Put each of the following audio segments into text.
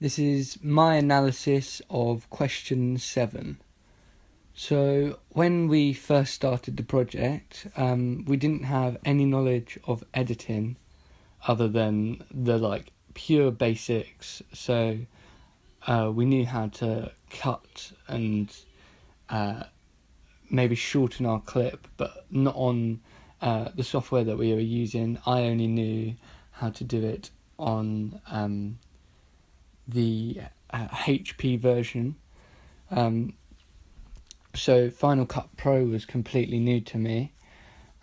This is my analysis of question 7. So when we first started the project, we didn't have any knowledge of editing other than the pure basics. So we knew how to cut and maybe shorten our clip, but not on the software that we were using. I only knew how to do it on the HP version. So Final Cut Pro was completely new to me,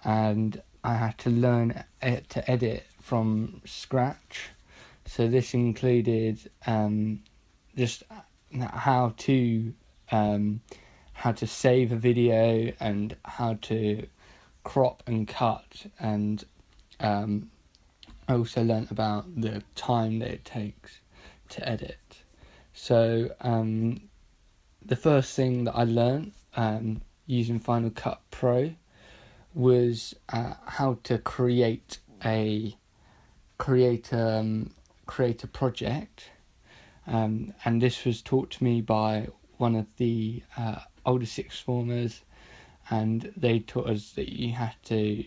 and I had to learn to edit from scratch. So this included just how to save a video and how to crop and cut, and I also learnt about the time that it takes to edit. So the first thing that I learnt using Final Cut Pro was how to create a project, and this was taught to me by one of the older sixth formers, and they taught us that you had to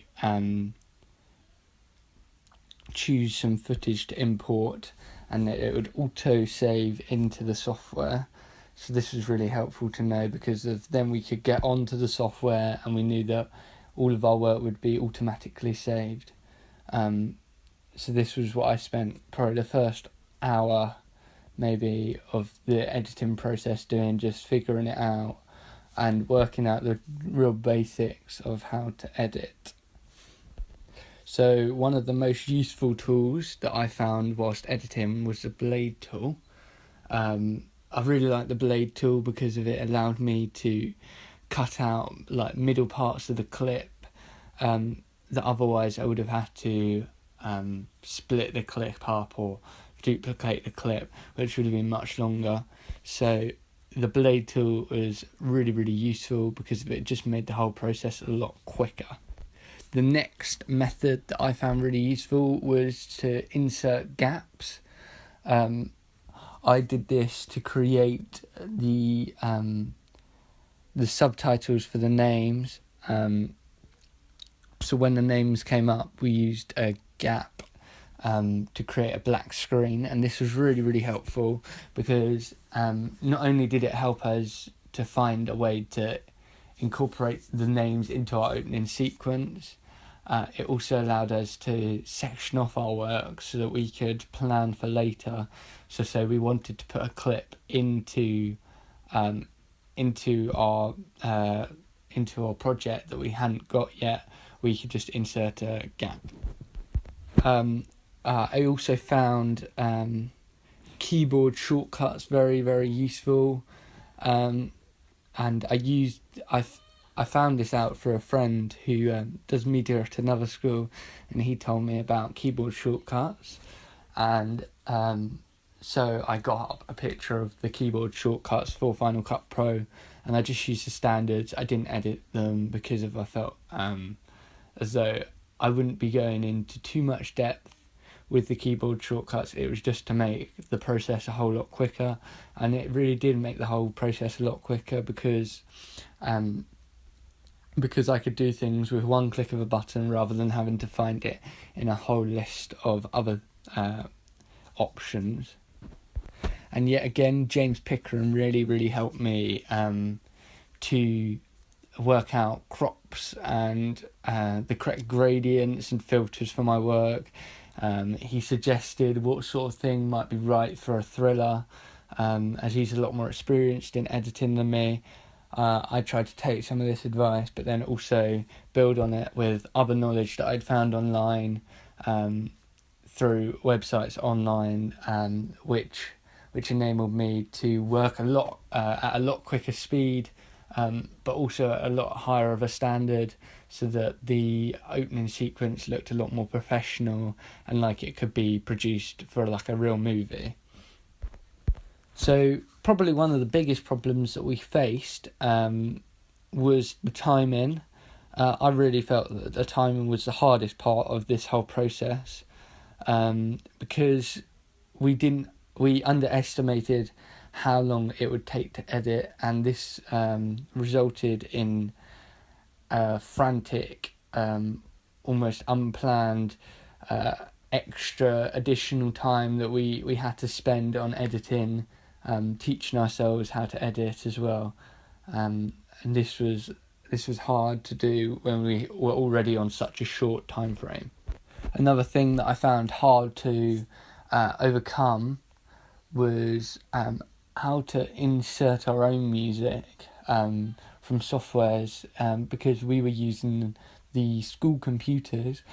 choose some footage to import, and that it would auto save into the software. So this was really helpful to know, because then we could get onto the software and we knew that all of our work would be automatically saved. So this was what I spent probably the first hour maybe of the editing process doing, just figuring it out and working out the real basics of how to edit. So one of the most useful tools that I found whilst editing was the Blade tool. I really like the Blade tool because of it allowed me to cut out middle parts of the clip that otherwise I would have had to split the clip up or duplicate the clip, which would have been much longer. So the Blade tool was really, really useful because of it just made the whole process a lot quicker. The next method that I found really useful was to insert gaps. I did this to create the subtitles for the names. So when the names came up, we used a gap to create a black screen, and this was really, really helpful because not only did it help us to find a way to incorporate the names into our opening sequence, it also allowed us to section off our work so that we could plan for later. So say we wanted to put a clip into our project that we hadn't got yet, we could just insert a gap. I also found keyboard shortcuts very, very useful, and I found this out for a friend who does media at another school, and he told me about keyboard shortcuts, and so I got up a picture of the keyboard shortcuts for Final Cut Pro, and I just used the standards. I didn't edit them because I felt as though I wouldn't be going into too much depth with the keyboard shortcuts. It was just to make the process a whole lot quicker, and it really did make the whole process a lot quicker because I could do things with one click of a button rather than having to find it in a whole list of other options. And yet again, James Pickering really, really helped me to work out crops and the correct gradients and filters for my work. He suggested what sort of thing might be right for a thriller, as he's a lot more experienced in editing than me. I tried to take some of this advice, but then also build on it with other knowledge that I'd found online, through websites online, which enabled me to work a lot at a lot quicker speed, but also at a lot higher of a standard, so that the opening sequence looked a lot more professional and like it could be produced for a real movie. So probably one of the biggest problems that we faced was the timing. I really felt that the timing was the hardest part of this whole process, because we didn't we underestimated how long it would take to edit, and this resulted in frantic, almost unplanned, extra additional time that we had to spend on editing, teaching ourselves how to edit as well, and this was hard to do when we were already on such a short time frame. Another thing that I found hard to overcome was how to insert our own music from softwares, because we were using the school computers.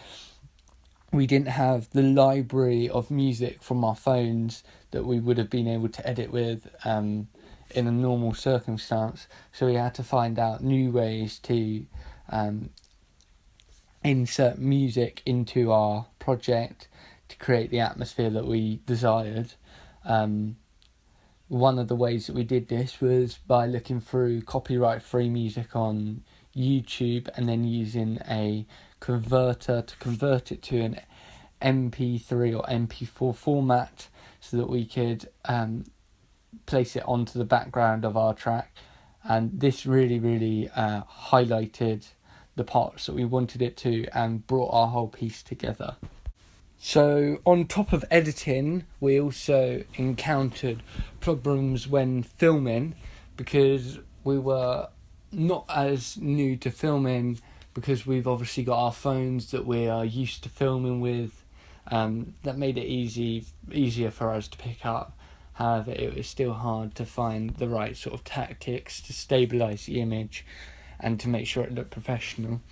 We didn't have the library of music from our phones that we would have been able to edit with in a normal circumstance, so we had to find out new ways to insert music into our project to create the atmosphere that we desired. One of the ways that we did this was by looking through copyright-free music on YouTube and then using a converter to convert it to an MP3 or MP4 format so that we could place it onto the background of our track. And this really highlighted the parts that we wanted it to and brought our whole piece together. So on top of editing, we also encountered problems when filming, because we were not as new to filming, because we've obviously got our phones that we are used to filming with. That made it easier for us to pick up. However, it was still hard to find the right sort of tactics to stabilise the image and to make sure it looked professional.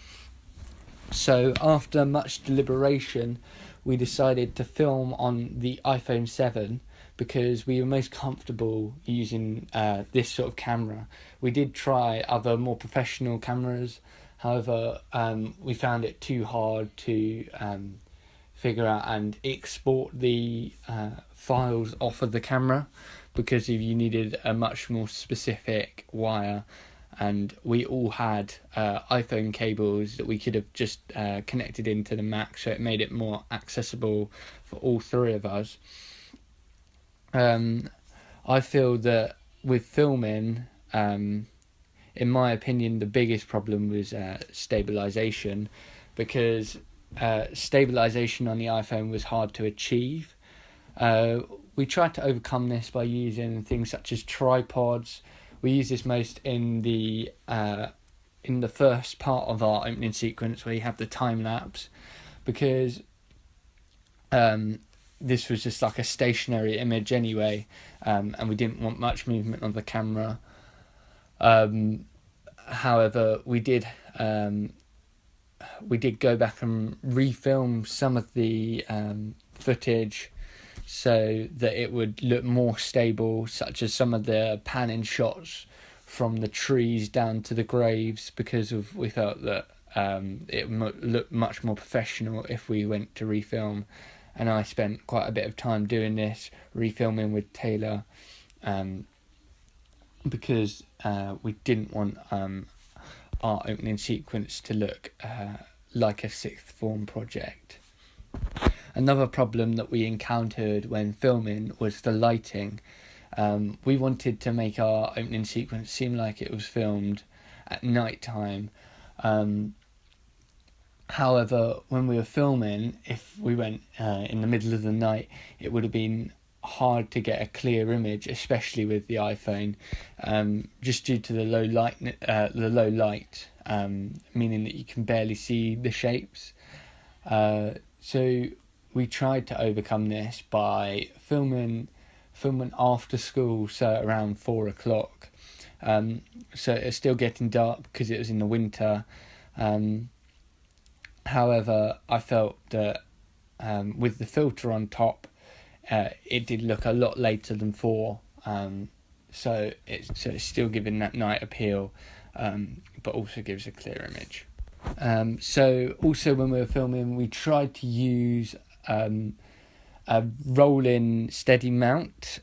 So after much deliberation, we decided to film on the iPhone 7 because we were most comfortable using this sort of camera. We did try other more professional cameras, however, we found it too hard to figure out and export the files off of the camera, because if you needed a much more specific wire, and we all had iPhone cables that we could have just connected into the Mac, so it made it more accessible for all three of us. I feel that with filming, in my opinion, the biggest problem was stabilisation, because stabilisation on the iPhone was hard to achieve. We tried to overcome this by using things such as tripods. We use this most in the first part of our opening sequence, where you have the time lapse, because this was just like a stationary image anyway, and we didn't want much movement on the camera. However, we did go back and refilm some of the footage so that it would look more stable, such as some of the panning shots from the trees down to the graves, because we felt that it looked much more professional if we went to refilm. And I spent quite a bit of time doing this, refilming with Taylor, because we didn't want our opening sequence to look like a sixth form project. Another problem that we encountered when filming was the lighting. We wanted to make our opening sequence seem like it was filmed at night time. However, when we were filming, if we went in the middle of the night, it would have been hard to get a clear image, especially with the iPhone, just due to the low light, meaning that you can barely see the shapes. So we tried to overcome this by filming after school, so around 4:00. So it's still getting dark because it was in the winter. However, I felt that with the filter on top, it did look a lot later than 4. So it's still giving that night appeal, but also gives a clear image. So also when we were filming, we tried to use a rolling steady mount.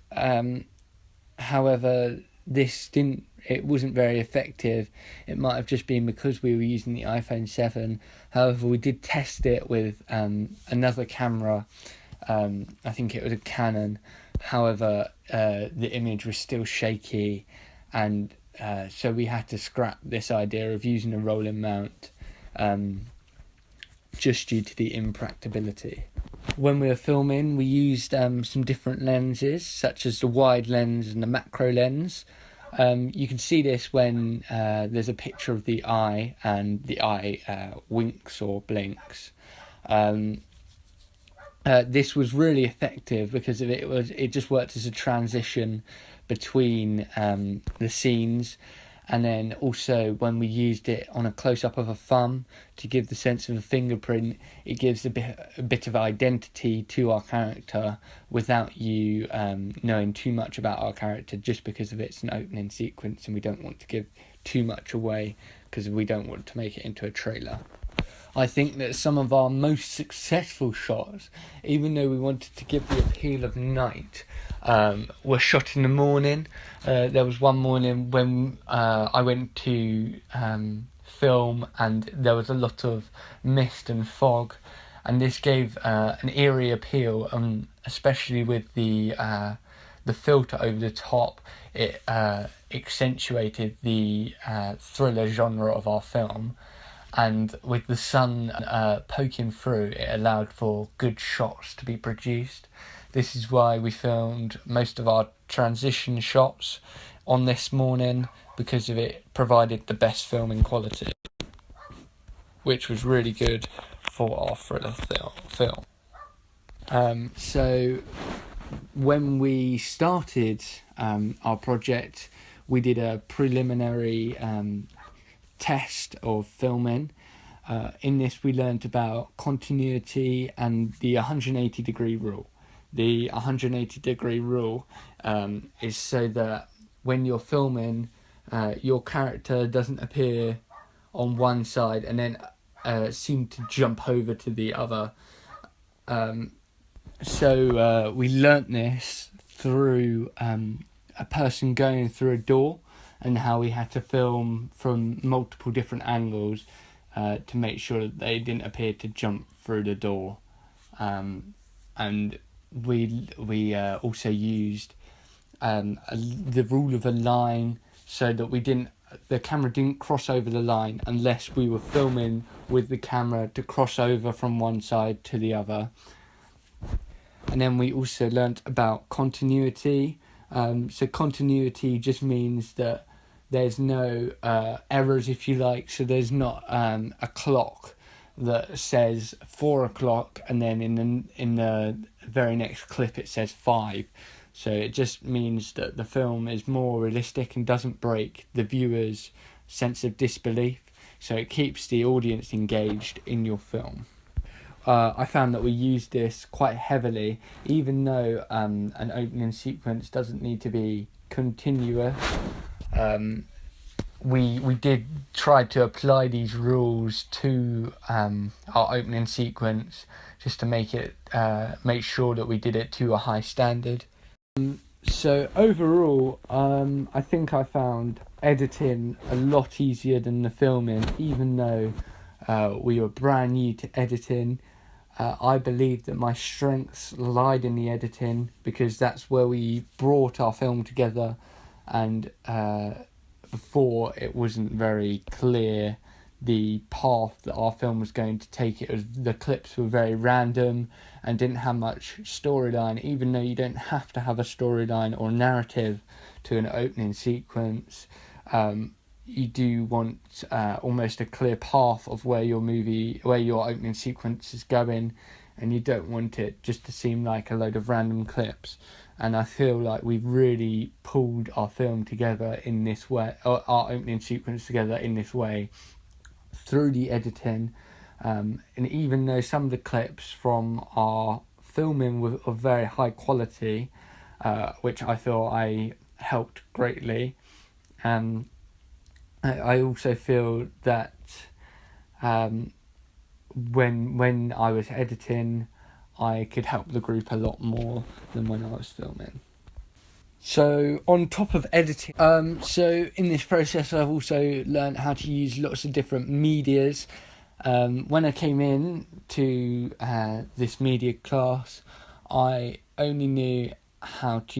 However, it wasn't very effective. It might have just been because we were using the iPhone 7. However, we did test it with another camera. I think it was a Canon. However, the image was still shaky, and so we had to scrap this idea of using a rolling mount, just due to the impracticability. When we were filming, we used some different lenses, such as the wide lens and the macro lens. You can see this when there's a picture of the eye and the eye winks or blinks. This was really effective because it just worked as a transition between the scenes. And then also when we used it on a close-up of a thumb to give the sense of a fingerprint, it gives a bit of identity to our character without you knowing too much about our character, just because of it's an opening sequence and we don't want to give too much away because we don't want to make it into a trailer. I think that some of our most successful shots, even though we wanted to give the appeal of night, were shot in the morning. There was one morning when I went to film and there was a lot of mist and fog, and this gave an eerie appeal, especially with the filter over the top. It accentuated the thriller genre of our film. And with the sun poking through, it allowed for good shots to be produced. This is why we filmed most of our transition shots on this morning, because of it provided the best filming quality, which was really good for our thriller film. So when we started our project, we did a preliminary test of filming. In this we learnt about continuity and the 180 degree rule. The 180 degree rule is so that when you're filming, your character doesn't appear on one side and then seem to jump over to the other. So we learnt this through a person going through a door, and how we had to film from multiple different angles to make sure that they didn't appear to jump through the door. And we also used the rule of a line, so that the camera didn't cross over the line unless we were filming with the camera to cross over from one side to the other. And then we also learnt about continuity. So continuity just means that there's no errors, if you like. So there's not a clock that says 4 o'clock and then in the very next clip it says 5. So it just means that the film is more realistic and doesn't break the viewer's sense of disbelief. So it keeps the audience engaged in your film. I found that we used this quite heavily, even though an opening sequence doesn't need to be continuous. We did try to apply these rules to our opening sequence, just to make sure that we did it to a high standard. So overall, I think I found editing a lot easier than the filming, even though we were brand new to editing. I believe that my strengths lied in the editing, because that's where we brought our film together, and before it wasn't very clear the path that our film was going to take. The clips were very random and didn't have much storyline, even though you don't have to have a storyline or narrative to an opening sequence. You do want almost a clear path of where your opening sequence is going, and you don't want it just to seem like a load of random clips. And I feel like we've really pulled our film together in this way, or our opening sequence together in this way, through the editing. And even though some of the clips from our filming were of very high quality, which I feel I helped greatly, I also feel that when I was editing, I could help the group a lot more than when I was filming. So on top of editing, so in this process I've also learned how to use lots of different medias. When I came in to this media class, I only knew how to